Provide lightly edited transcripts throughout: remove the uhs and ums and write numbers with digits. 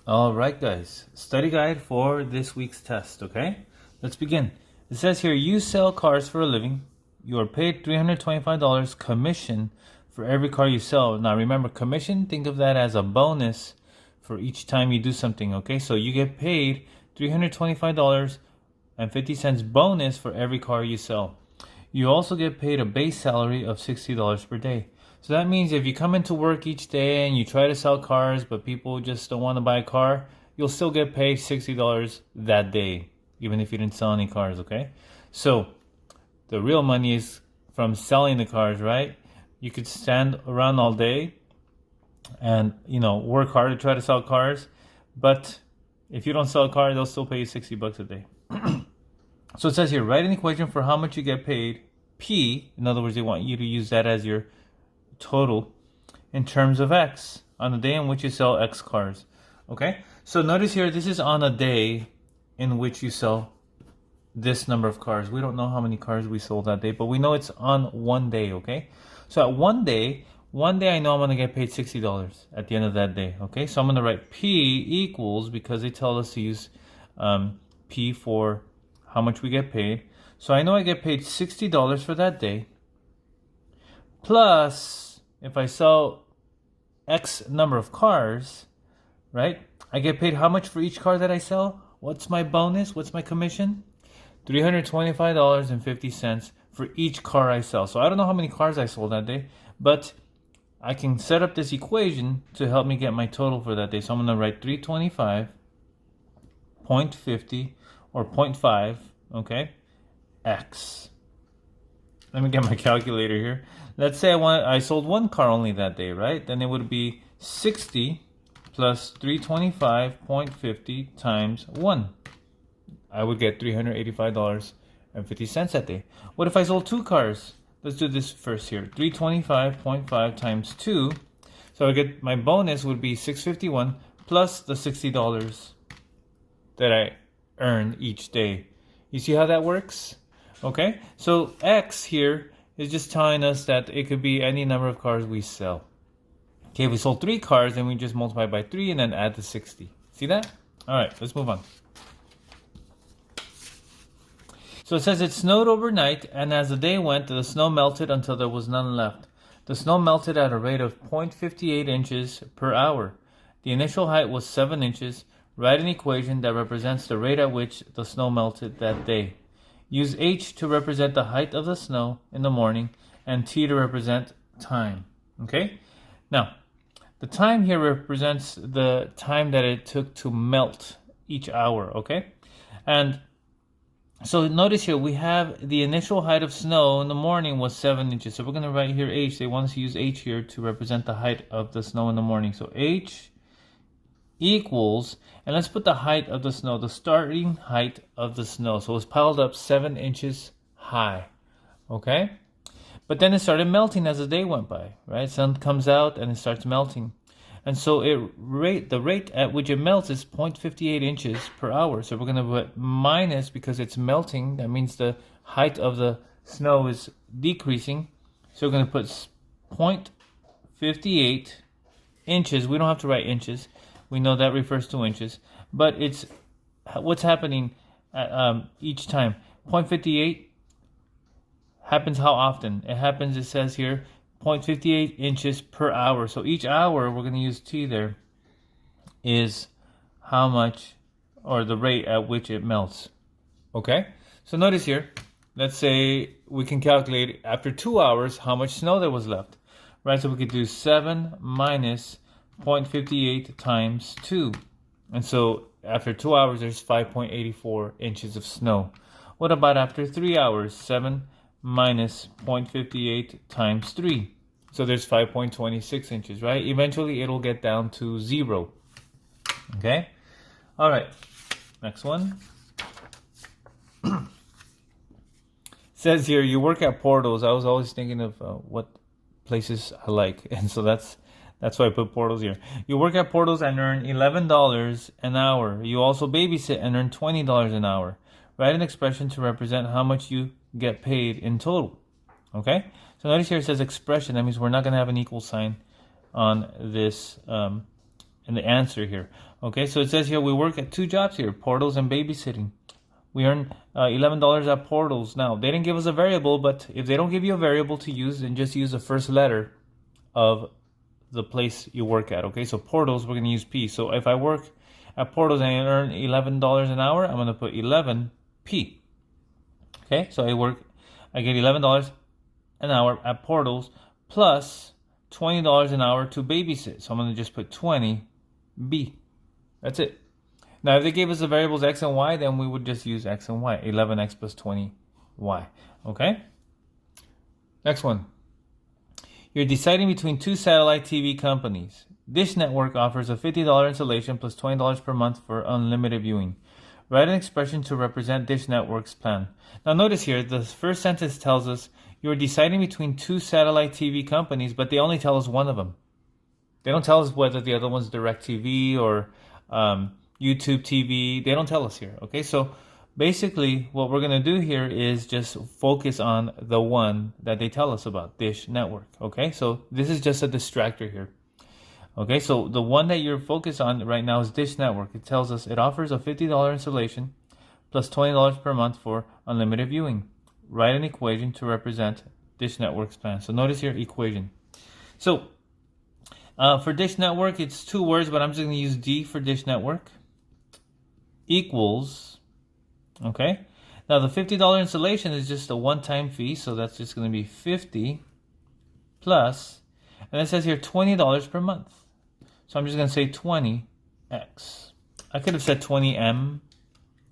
All right, guys. Study guide for this week's test, okay? Let's begin. It says here, you sell cars for a living. You are paid $325 commission for every car you sell. Now, remember, commission, think of that as a bonus for each time you do something, okay? So you get paid $325.50 bonus for every car you sell. You also get paid a base salary of $60 per day. So that means if you come into work each day and you try to sell cars, but people just don't want to buy a car, you'll still get paid $60 that day, even if you didn't sell any cars, okay? So the real money is from selling the cars, right? You could stand around all day and, work hard to try to sell cars, but if you don't sell a car, they'll still pay you $60 a day. So it says here, write an equation for how much you get paid, P. In other words, they want you to use that as your total in terms of X on the day in which you sell X cars. Okay, so notice here, this is on a day in which you sell this number of cars. We don't know how many cars we sold that day, but we know it's on one day. Okay, so at one day I know I'm going to get paid $60 at the end of that day. Okay, so I'm going to write P equals, because they tell us to use P for how much we get paid. So I know I get paid $60 for that day, plus if I sell X number of cars, right? I get paid how much for each car that I sell? What's my bonus? What's my commission? $325.50 for each car I sell. So I don't know how many cars I sold that day, but I can set up this equation to help me get my total for that day. So I'm going to write 325.50 or 0.5, okay, X. Let me get my calculator here. Let's say I sold one car only that day, right? Then it would be 60 plus 325.50 times 1. I would get $385.50 that day. What if I sold two cars? Let's do this first here. 325.5 times 2. So I get, my bonus would be $651 plus the $60 that I earn each day. You see how that works? Okay, so X here is just telling us that it could be any number of cars we sell. Okay, if we sold 3 cars, then we just multiply by 3 and then add the 60. See that? All right, let's move on. So it says it snowed overnight, and as the day went, the snow melted until there was none left. The snow melted at a rate of 0.58 inches per hour. The initial height was 7 inches. Write an equation that represents the rate at which the snow melted that day. Use H to represent the height of the snow in the morning and T to represent time. Okay? Now, the time here represents the time that it took to melt each hour. Okay? And so notice here, we have the initial height of snow in the morning was 7 inches. So we're going to write here H. They want us to use H here to represent the height of the snow in the morning. So H equals, and let's put the height of the snow, the starting height of the snow. So it was piled up 7 inches high, okay? But then it started melting as the day went by, right? Sun comes out and it starts melting. And so the rate at which it melts is 0.58 inches per hour. So we're going to put minus, because it's melting. That means the height of the snow is decreasing. So we're going to put 0.58 inches. We don't have to write inches. We know that refers to inches, but it's what's happening at, each time. 0.58 happens how often? It happens, it says here, 0.58 inches per hour. So each hour, we're going to use T there, is how much, or the rate at which it melts. Okay? So notice here, let's say we can calculate after 2 hours how much snow there was left. Right? So we could do 7 minus 0.58 times 2. And so after 2 hours, there's 5.84 inches of snow. What about after 3 hours? 7 minus 0.58 times 3. So there's 5.26 inches, right? Eventually, it'll get down to 0. Okay? All right. Next one. Says here, you work at Portals. I was always thinking of what places I like. And so that's why I put Portals here. You work at Portals and earn $11 an hour. You also babysit and earn $20 an hour. Write an expression to represent how much you get paid in total. Okay? So notice here it says expression. That means we're not going to have an equal sign on this in the answer here. Okay, so it says here we work at 2 jobs here, portals and babysitting. We earn $11 at portals. Now, they didn't give us a variable, but if they don't give you a variable to use, then just use the first letter of the place you work at. Okay, so portals, we're going to use P. So if I work at portals and I earn $11 an hour, I'm going to put 11P. Okay, so I get $11 an hour at portals plus $20 an hour to babysit. So I'm going to just put 20B. That's it. Now, if they gave us the variables x and y, then we would just use x and y. 11x plus 20y. Okay? Next one. You're deciding between 2 satellite TV companies. Dish Network offers a $50 installation plus $20 per month for unlimited viewing. Write an expression to represent Dish Network's plan. Now, notice here, the first sentence tells us you're deciding between 2 satellite TV companies, but they only tell us one of them. They don't tell us whether the other one's DirecTV or YouTube TV. They don't tell us here. Okay, so basically what we're going to do here is just focus on the one that they tell us about, Dish Network. Okay, so this is just a distractor here. Okay, so the one that you're focused on right now is Dish Network. It tells us it offers a $50 installation plus $20 per month for unlimited viewing. Write an equation to represent Dish Network's plan. So notice here, equation. So for Dish Network, it's 2 words, but I'm just going to use D for Dish Network. Equals, okay? Now the $50 installation is just a one-time fee, so that's just going to be 50 plus, and it says here $20 per month. So I'm just going to say 20x. I could have said 20m,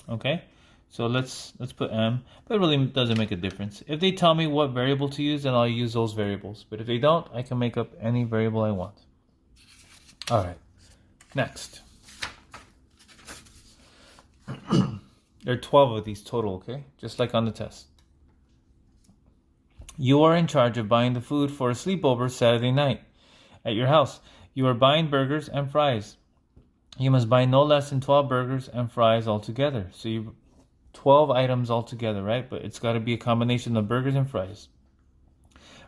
okay? So let's put m, but it really doesn't make a difference. If they tell me what variable to use, then I'll use those variables. But if they don't, I can make up any variable I want. All right, next. There are 12 of these total, okay? Just like on the test. You are in charge of buying the food for a sleepover Saturday night at your house. You are buying burgers and fries. You must buy no less than 12 burgers and fries altogether. So you 12 items altogether, right? But it's got to be a combination of burgers and fries.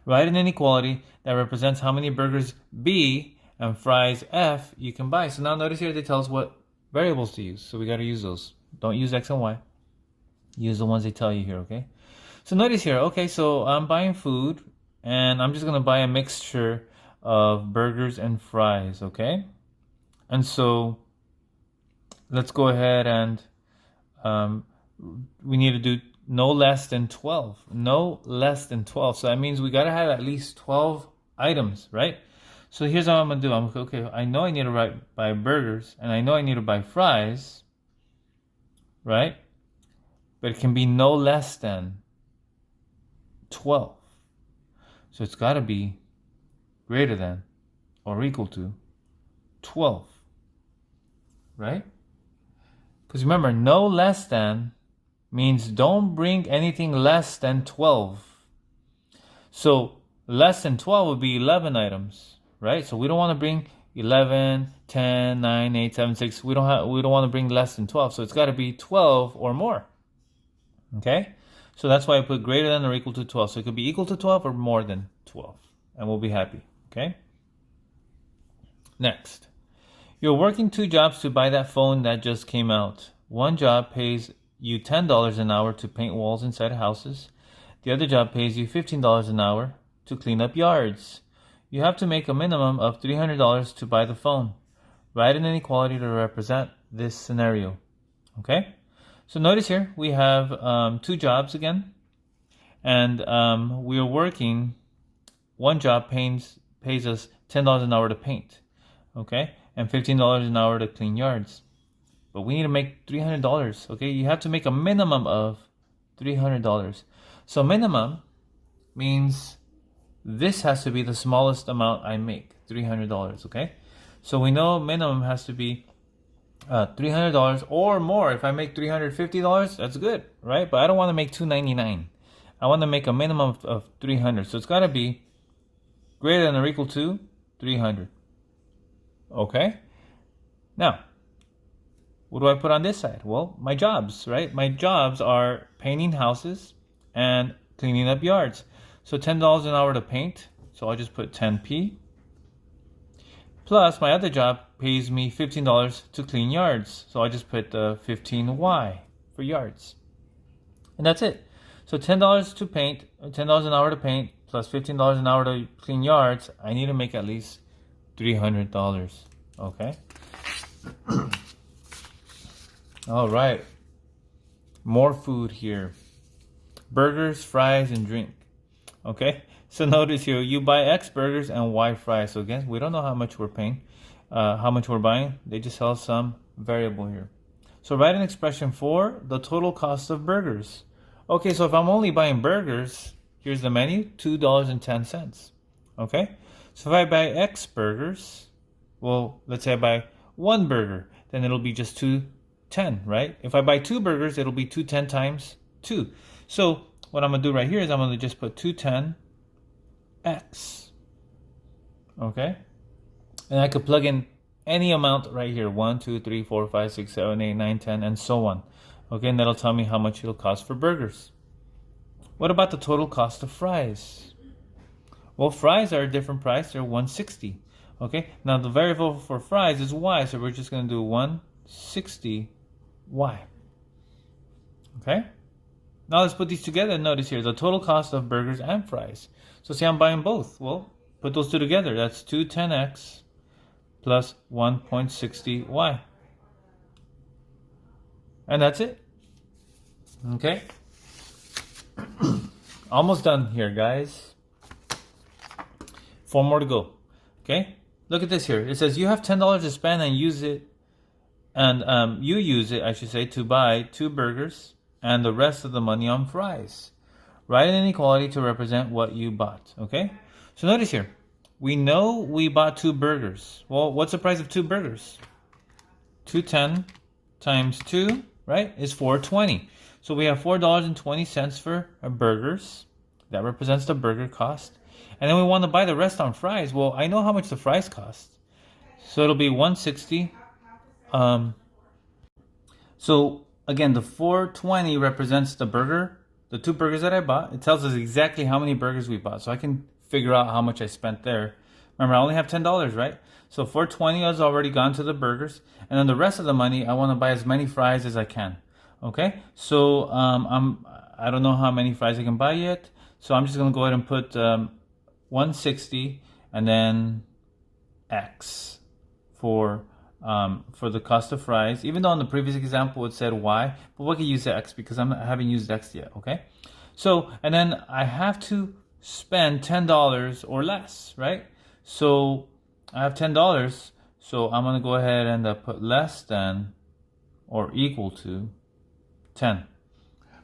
Write an inequality that represents how many burgers B and fries F you can buy. So now notice here they tell us what variables to use. So we got to use those. Don't use X and Y. Use the ones they tell you here, okay? So notice here, okay, so I'm buying food, and I'm just going to buy a mixture of burgers and fries, okay? And so let's go ahead and we need to do no less than 12. No less than 12. So that means we got to have at least 12 items, right? So here's what I'm going to do. Okay, I know I need to buy burgers, and I know I need to buy fries, right? But it can be no less than 12. So it's got to be greater than or equal to 12, right? Because remember, no less than means don't bring anything less than 12. So less than 12 would be 11 items, right? So we don't want to bring 11, 10, 9, 8, 7, 6. We don't want to bring less than 12. So it's got to be 12 or more. Okay? So that's why I put greater than or equal to 12. So it could be equal to 12 or more than 12. And we'll be happy. Okay? Next. You're working 2 jobs to buy that phone that just came out. One job pays you $10 an hour to paint walls inside houses. The other job pays you $15 an hour to clean up yards. You have to make a minimum of $300 to buy the phone. Write an inequality to represent this scenario. Okay? So notice here we have 2 jobs again. And we are working, one job pays us $10 an hour to paint. Okay? And $15 an hour to clean yards. But we need to make $300. Okay? You have to make a minimum of $300. So minimum means this has to be the smallest amount I make, $300, okay? So we know minimum has to be $300 or more. If I make $350, that's good, right? But I don't want to make $299. I want to make a minimum of $300. So it's got to be greater than or equal to $300. Okay? Now, what do I put on this side? Well, my jobs, right? My jobs are painting houses and cleaning up yards. So $10 an hour to paint. So I'll just put 10p. Plus my other job pays me $15 to clean yards. So I just put 15Y for yards. And that's it. So $10 to paint, $10 an hour to paint, plus $15 an hour to clean yards. I need to make at least $300. Okay? All right. More food here. Burgers, fries, and drink. Okay? So notice here, you buy X burgers and Y fries. So again, we don't know how much we're paying, how much we're buying. They just tell some variable here. So write an expression for the total cost of burgers. Okay, so if I'm only buying burgers, here's the menu, $2.10. Okay? So if I buy X burgers, well, let's say I buy one burger, then it'll be just $2.10, right? If I buy two burgers, it'll be $2.10 times 2. So what I'm going to do right here is I'm going to just put $2.10 X. Okay? And I could plug in any amount right here. 1, 2, 3, 4, 5, 6, 7, 8, 9, 10, and so on. Okay, and that'll tell me how much it'll cost for burgers. What about the total cost of fries? Well, fries are a different price. They're $1.60. Okay, now the variable for fries is Y, so we're just going to do $1.60 Y. Okay? Now let's put these together and notice here the total cost of burgers and fries. So see, I'm buying both. Well, put those two together. That's 210X plus 1.60Y. And that's it. Okay? Almost done here, guys. 4 more to go. Okay? Look at this here. It says you have $10 to spend and use it, and you use it, I should say, to buy 2 burgers and the rest of the money on fries. Write an inequality to represent what you bought. Okay? So notice here. We know we bought 2 burgers. Well, what's the price of 2 burgers? 210 times 2, right, is $4.20. So we have $4.20 for our burgers. That represents the burger cost. And then we want to buy the rest on fries. Well, I know how much the fries cost. So it'll be $1.60. So again, the $4.20 represents the burger, the 2 burgers that I bought. It tells us exactly how many burgers we bought. So I can figure out how much I spent there. Remember, I only have $10, right? So $4.20 has already gone to the burgers. And then the rest of the money, I want to buy as many fries as I can. Okay? So I don't know how many fries I can buy yet. So I'm just going to go ahead and put 160 and then X for the cost of fries. Even though in the previous example it said Y, but we can use X because I haven't used X yet. Okay? So, and then I have to spend $10 or less, right? So I have $10, so I'm going to go ahead and put less than or equal to 10.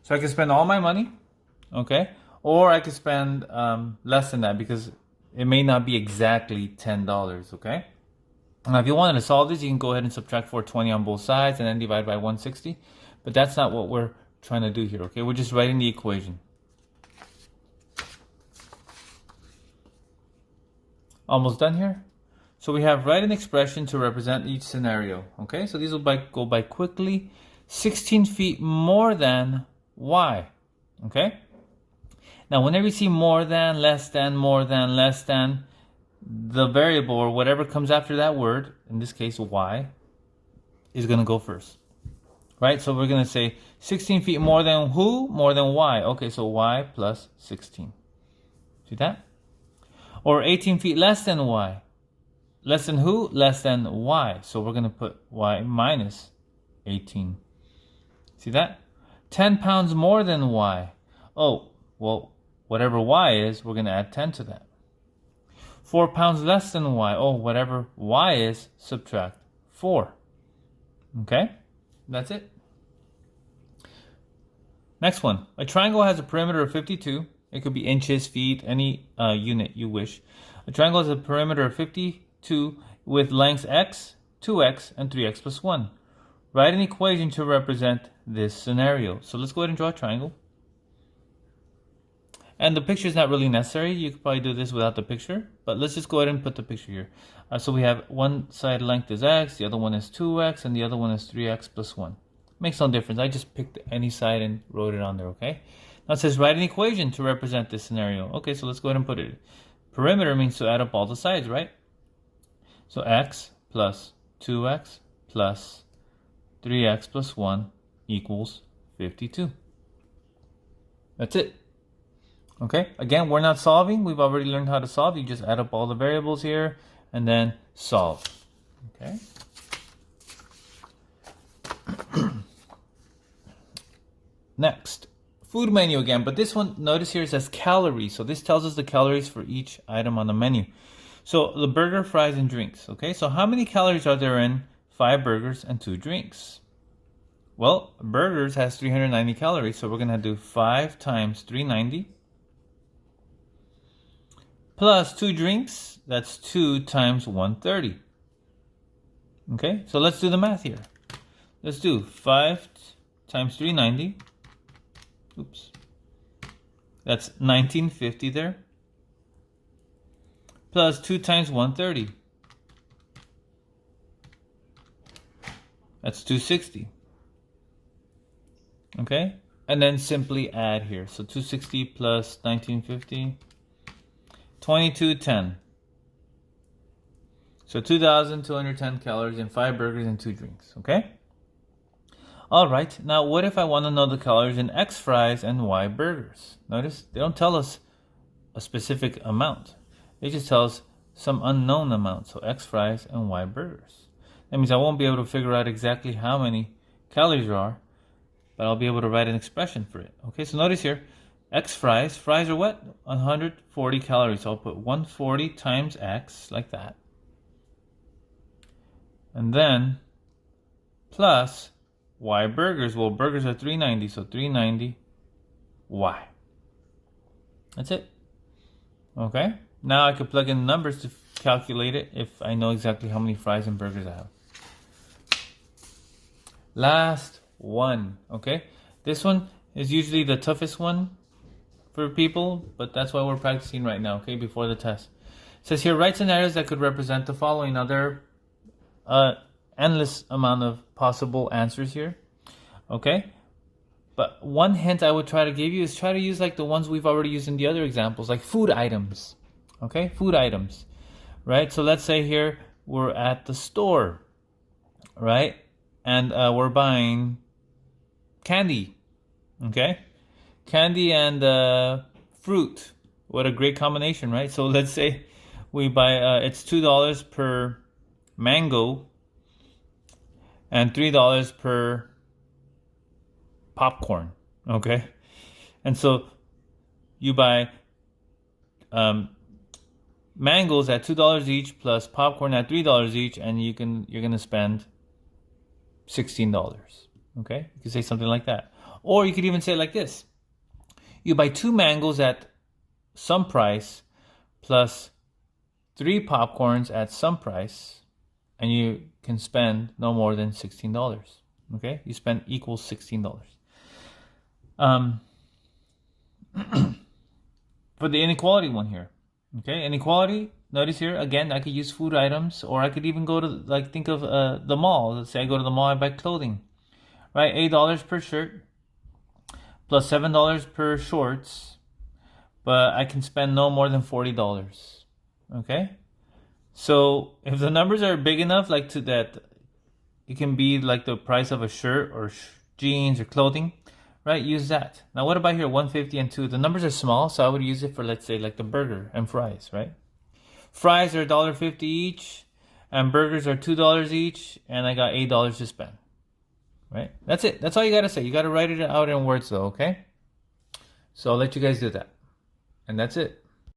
So I can spend all my money, okay? Or I could spend less than that because it may not be exactly $10, okay? Now if you wanted to solve this, you can go ahead and subtract $4.20 on both sides and then divide by 160. But that's not what we're trying to do here, okay? We're just writing the equation. Almost done here. So we have write an expression to represent each scenario. Okay, so these will go by quickly. 16 feet more than Y. Okay. Now whenever you see more than, less than, more than, less than, the variable or whatever comes after that word, in this case Y, is going to go first. Right? So we're going to say 16 feet more than who? More than Y. Okay, so Y plus 16. See that? Or 18 feet less than Y. Less than who? Less than Y. So we're going to put Y minus 18. See that? 10 pounds more than Y. Oh, well, whatever Y is, we're going to add 10 to that. 4 pounds less than Y. Oh, whatever Y is, subtract 4. Okay? That's it. Next one. A triangle has a perimeter of 52. It could be inches, feet, any unit you wish. A triangle has a perimeter of 52 with lengths x, 2x, and 3x plus 1. Write an equation to represent this scenario. So let's go ahead and draw a triangle. And the picture is not really necessary. You could probably do this without the picture. But let's just go ahead and put the picture here. So we have one side length is x, the other one is 2x, and the other one is 3x plus 1. Makes no difference. I just picked any side and wrote it on there, okay? Now it says write an equation to represent this scenario. Okay, so let's go ahead and put it. Perimeter means to add up all the sides, right? So x plus 2x plus 3x plus 1 equals 52. That's it. Okay, again, we're not solving. We've already learned how to solve. You just add up all the variables here and then solve. Okay. Next, food menu again, but this one, notice here it says calories. So this tells us the calories for each item on the menu. So the burger, fries, and drinks. Okay, so how many calories are there in 5 burgers and 2 drinks? Well, burgers has 390 calories, so we're going to do 5 times 390 plus 2 drinks, that's 2 times 130. Okay, so let's do the math here. Let's do 5 times 390. Oops. That's 1950 there. Plus 2 times 130. That's 260. Okay? And then simply add here. So 260 plus 1950. 2210. So 2,210 calories in 5 burgers and 2 drinks. Okay? Alright, now what if I want to know the calories in X fries and Y burgers? Notice, they don't tell us a specific amount. They just tell us some unknown amount. So X fries and Y burgers. That means I won't be able to figure out exactly how many calories there are, but I'll be able to write an expression for it. Okay, so notice here, X fries are what? 140 calories. So I'll put 140 times X, like that. And then, plus Y burgers. Well, burgers are 390, so 390 Y. That's it. Okay, now I could plug in numbers to calculate it if I know exactly how many fries and burgers I have. Last one, okay? This one is usually the toughest one for people, but that's why we're practicing right now, okay, before the test. It says here, write scenarios that could represent the following. Now, there are endless amount of possible answers here, okay? But one hint I would try to give you is try to use like the ones we've already used in the other examples, like food items, okay? Food items, right? So let's say here we're at the store, right? And we're buying candy, okay? Candy and fruit. What a great combination, right? So let's say we buy, it's $2 per mango and $3 per popcorn, okay? And so you buy mangoes at $2 each plus popcorn at $3 each, and you're gonna spend $16. Okay, you could say something like that, or you could even say it like this: you buy 2 mangoes at some price plus 3 popcorns at some price, and you can spend no more than $16. Okay, you spend equals $16. For the inequality one here, okay, inequality, notice here, again, I could use food items, or I could even go to, like, think of the mall. Let's say I go to the mall, I buy clothing, right? $8 per shirt, plus $7 per shorts, but I can spend no more than $40, okay? So if the numbers are big enough, like to that, it can be like the price of a shirt or jeans or clothing, right? Use that. Now what about here, 150 and 2? The numbers are small, so I would use it for, let's say, like the burger and fries, right? Fries are $1.50 each, and burgers are $2 each, and I got $8 to spend, right? That's it. That's all you got to say. You got to write it out in words, though, okay? So I'll let you guys do that. And that's it.